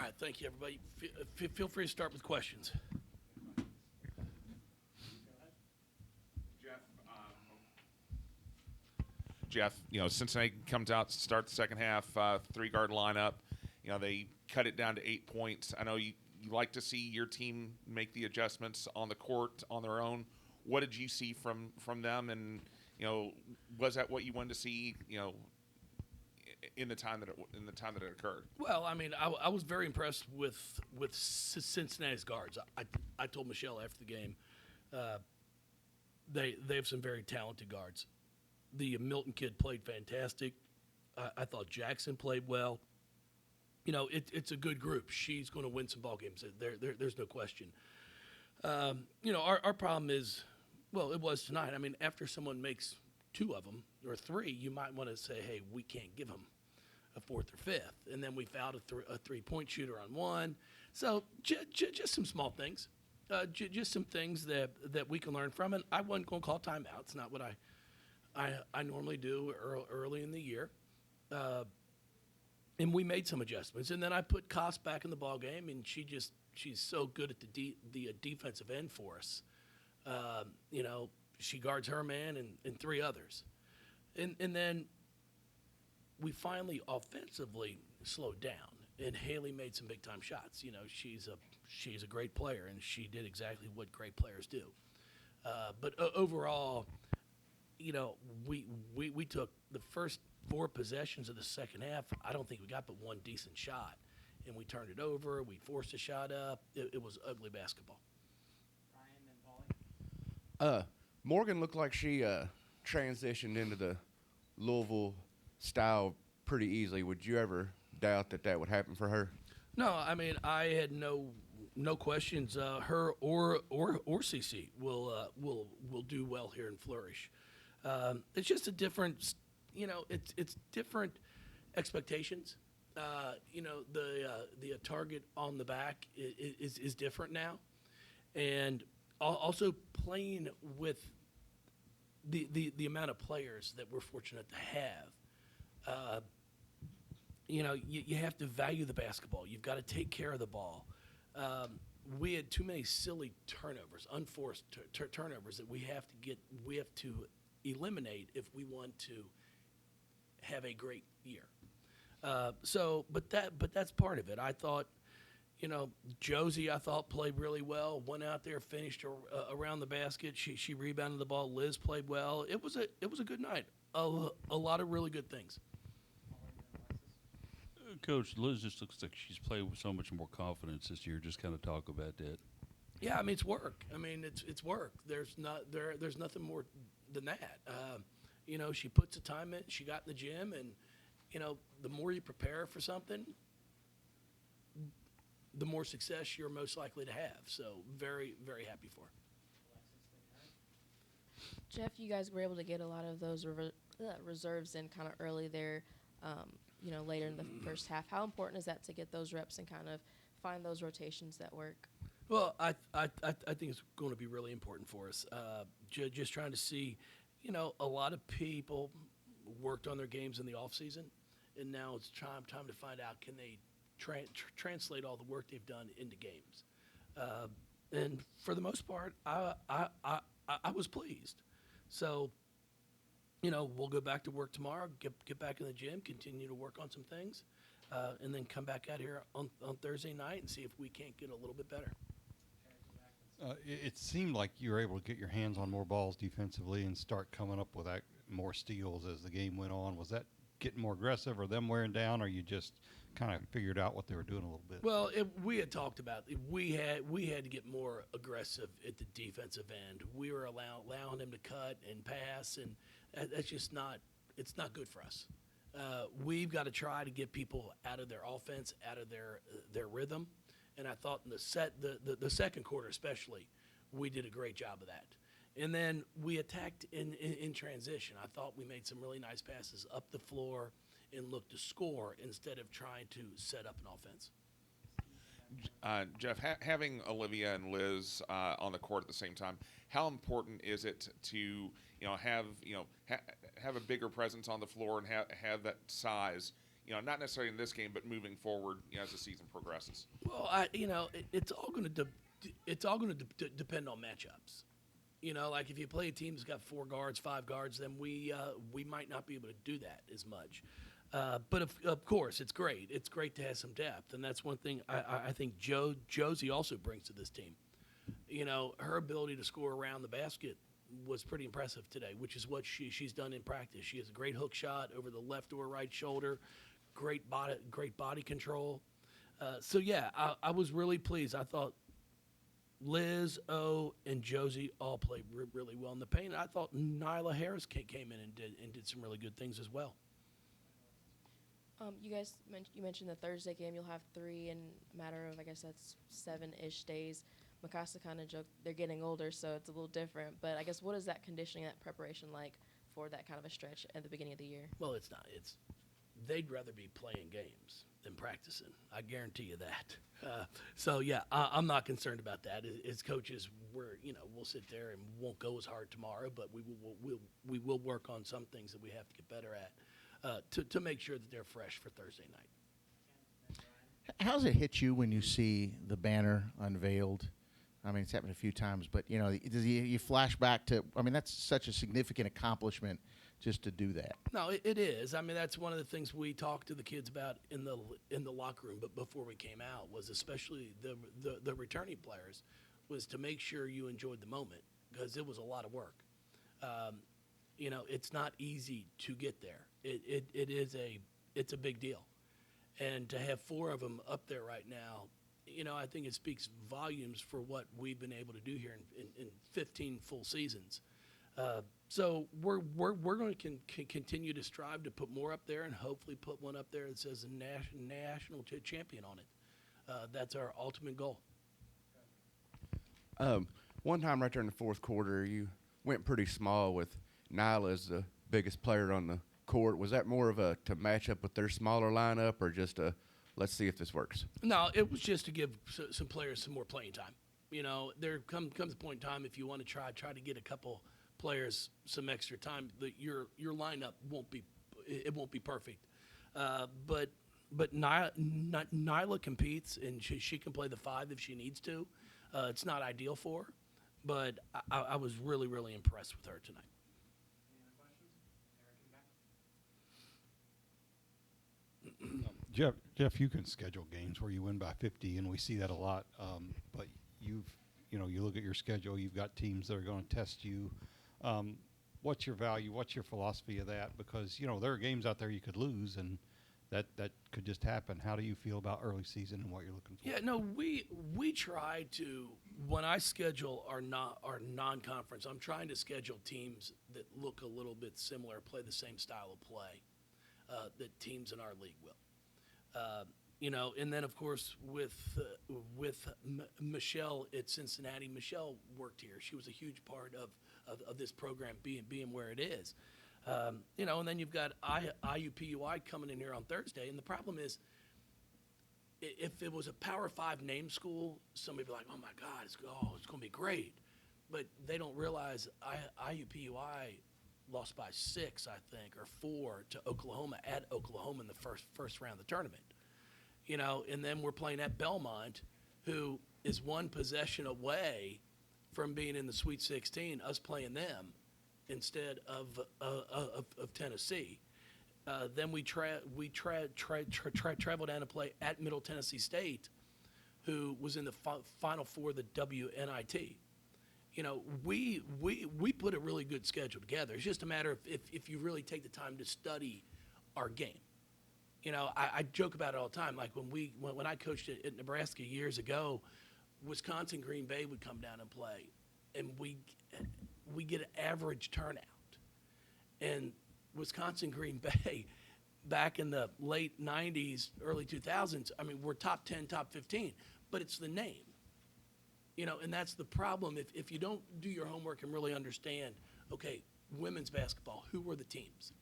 right, thank you, everybody. Feel free to start with questions. Jeff, Cincinnati comes out to start the second half, three-guard lineup. They cut it down to 8 points. I know you like to see your team make the adjustments on the court on their own. What did you see from them, and was that what you wanted to see? In the time that it occurred. Well, I mean, I was very impressed with Cincinnati's guards. I told Michelle after the game, they have some very talented guards. The Milton kid played fantastic. I thought Jackson played well. It's a good group. She's going to win some ball games. There's no question. Our problem is, well, it was tonight. I mean, after someone makes two of them or three, you might want to say, hey, we can't give them a fourth or fifth. And then we fouled a three-point shooter on one. So just some small things, just some things that we can learn from. And I wasn't going to call timeout. It's not what I normally do early in the year. And we made some adjustments. And then I put Koss back in the ball game, and she's so good at the defensive end for us. She guards her man and three others. And then we finally offensively slowed down, and Haley made some big-time shots. She's a great player, and she did exactly what great players do. But overall, we took the first four possessions of the second half. I don't think we got but one decent shot, and we turned it over. We forced a shot up. It was ugly basketball. Morgan looked like she transitioned into the Louisville style pretty easily. Would you ever doubt that would happen for her? No, I mean, I had no questions. Her or CC will do well here and flourish. It's just a different, it's different expectations. The target on the back is different now, and also playing with the amount of players that we're fortunate to have. You have to value the basketball. You've got to take care of the ball. We had too many silly turnovers, unforced turnovers that we have to eliminate if we want to have a great year. But that's part of it. I thought, Josie, played really well. Went out there, finished around the basket. She rebounded the ball. Liz played well. It was a good night. A lot of really good things. Coach, Liz just looks like she's played with so much more confidence this year. Just kind of talk about that. Yeah, I mean, it's work. I mean, it's work. There's nothing more than that. She puts the time in. She got in the gym, and the more you prepare for something, the more success you're most likely to have. So very, very happy for her. Jeff, you guys were able to get a lot of those reserves in kind of early there, later in the first half. How important is that to get those reps and kind of find those rotations that work? Well, I think it's going to be really important for us. Just trying to see, a lot of people worked on their games in the off season, and now it's time to find out, can they translate all the work they've done into games. And for the most part, I was pleased. So, we'll go back to work tomorrow, get back in the gym, continue to work on some things, and then come back out here on Thursday night and see if we can't get a little bit better. It seemed like you were able to get your hands on more balls defensively and start coming up with more steals as the game went on. Was that getting more aggressive, or them wearing down, or you just kind of figured out what they were doing a little bit? Well, we had talked about it. We had to get more aggressive at the defensive end. We were allowing them to cut and pass, and that's just not good for us. We've got to try to get people out of their offense, out of their rhythm. And I thought in the second quarter especially, we did a great job of that. And then we attacked in transition. I thought we made some really nice passes up the floor and looked to score instead of trying to set up an offense. Jeff, having Olivia and Liz on the court at the same time, how important is it to have a bigger presence on the floor and have that size, not necessarily in this game, but moving forward, as the season progresses? Well, it's all going to depend on matchups. Like if you play a team that's got 4 guards, 5 guards, then we might not be able to do that as much. But of course, it's great. It's great to have some depth, and that's one thing I think Josie also brings to this team. Her ability to score around the basket was pretty impressive today, which is what she's done in practice. She has a great hook shot over the left or right shoulder, great body control. So yeah, I was really pleased. I thought Liz, O, and Josie all played really well in the paint. I thought Nyla Harris came in and did some really good things as well. You guys you mentioned the Thursday game. You'll have 3 in a matter of, I guess that's 7-ish days. Mikasa kind of joked they're getting older, so it's a little different. But I guess what is that conditioning, that preparation like for that kind of a stretch at the beginning of the year? Well, it's not. They'd rather be playing games than practicing. I guarantee you that. So yeah, I'm not concerned about that. As coaches, we'll sit there and won't go as hard tomorrow, but we will work on some things that we have to get better at to make sure that they're fresh for Thursday night. How does it hit you when you see the banner unveiled? I mean, it's happened a few times, but does you flash back to? I mean, that's such a significant accomplishment just to do that. No, it is. I mean, that's one of the things we talked to the kids about in the locker room, but before we came out, was especially the returning players, was to make sure you enjoyed the moment, because it was a lot of work. It's not easy to get there. It's a big deal, and to have 4 of them up there right now, I think it speaks volumes for what we've been able to do here in 15 full seasons. So we're going to continue to strive to put more up there, and hopefully put one up there that says a national champion on it. That's our ultimate goal. One time right there in the fourth quarter, you went pretty small with Nyla as the biggest player on the court. Was that more of to match up with their smaller lineup, or just let's see if this works? No, it was just to give some players some more playing time. There comes a point in time, if you want to try to get a couple players some extra time, your lineup won't be perfect. But Nyla competes, and she can play the 5 if she needs to. It's not ideal for her, but I was really, really impressed with her tonight. Jeff, you can schedule games where you win by 50, and we see that a lot. But you look at your schedule, you've got teams that are going to test you. What's your value? What's your philosophy of that? Because, there are games out there you could lose, and that could just happen. How do you feel about early season and what you're looking for? Yeah, no, we try to, when I schedule our non-conference, I'm trying to schedule teams that look a little bit similar, play the same style of play that teams in our league will. And then of course with Michelle at Cincinnati, Michelle worked here. She was a huge part of this program being where it is. And then you've got IUPUI coming in here on Thursday, and the problem is, if it was a Power 5 name school, somebody would be like, "Oh my God, it's going to be great," but they don't realize IUPUI lost by 6, I think, or 4 to Oklahoma at Oklahoma in the first round of the tournament. And then we're playing at Belmont, who is 1 possession away from being in the Sweet 16, us playing them instead of Tennessee. Then we travel down to play at Middle Tennessee State, who was in the Final Four of the WNIT. We put a really good schedule together. It's just a matter of if you really take the time to study our game. I joke about it all the time. Like when I coached at Nebraska years ago, Wisconsin Green Bay would come down and play, and we get an average turnout. And Wisconsin Green Bay, back in the late 90s, early 2000s, I mean, we're top 10, top 15, but it's the name. And that's the problem. If you don't do your homework and really understand, okay, women's basketball, who were the teams?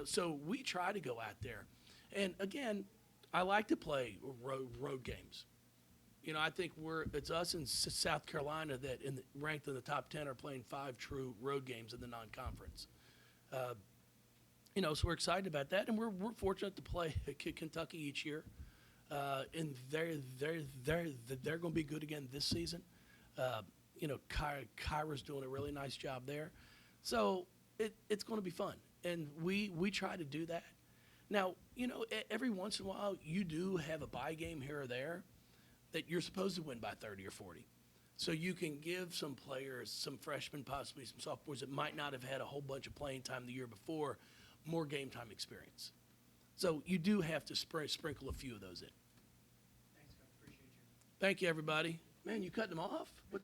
So we try to go out there. And again, I like to play road games. I think it's us in South Carolina that ranked in the top 10 are playing 5 true road games in the non-conference. So we're excited about that, and we're fortunate to play Kentucky each year, and they're going to be good again this season. Kyra's doing a really nice job there, so it's going to be fun, and we try to do that. Now, every once in a while you do have a bye game here or there that you're supposed to win by 30 or 40. So you can give some players, some freshmen, possibly some sophomores that might not have had a whole bunch of playing time the year before, more game time experience. So you do have to sprinkle a few of those in. Thanks, Coach. Appreciate you. Thank you, everybody. Man, you cutting them off? What?